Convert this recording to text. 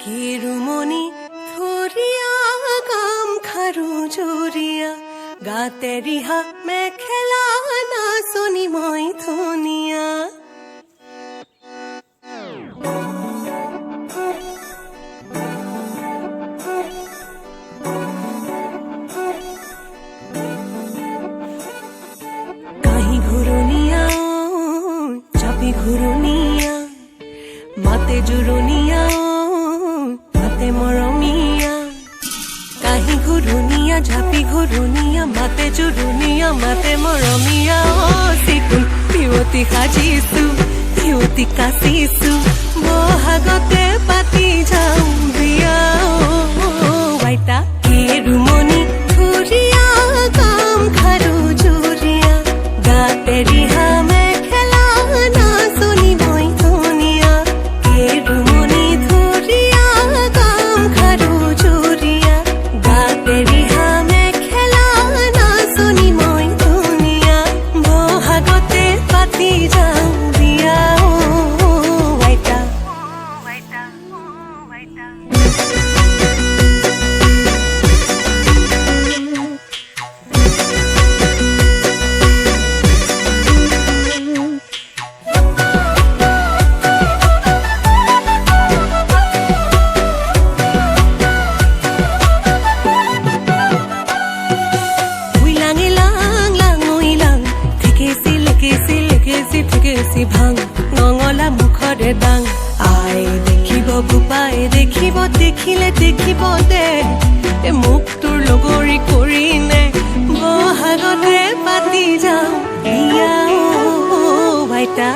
কেৰুমণি ধৰিয়া কাম খাৰু জুৰিয়া গাতে ৰিহা মেখেলা নাচনি মই ধুনীয়া কাহি ঘূৰণীয়া চাপি ঘূৰণীয়া মাতে জুৰণীয়া মাতে মৰমীয়া কাহি ঘূৰণীয়া ঝাপি ঘূৰণীয়া মাতে জুৰণীয়া মাতে মৰমীয়া চিকুণ পিয়তি সাজিছো পিয়তি কাচিছো বহাগতে পাতি যাওঁ বিয়া আইতা কেৰুমণি ধৰিয়া কাম খাৰু জুৰিয়া গাতে ৰিহা মেখেলা নাচনি মই ধুনীয়া কেৰুমণি ধৰিয়া কাম খাৰু জুৰিয়া গাতে ৰিহা মেখেলা নাচনি মই ধুনীয়া বহাগতে পাতি যাওঁ বিয়া আইতা ভাং নঙলা মুখৰে দাং আই দেখিব বোপাই দেখিব দেখিলে দেখিব দে মোক তোৰ লগৰী কৰি নে বহাগতে পাতি যাওঁ বিয়া আইতা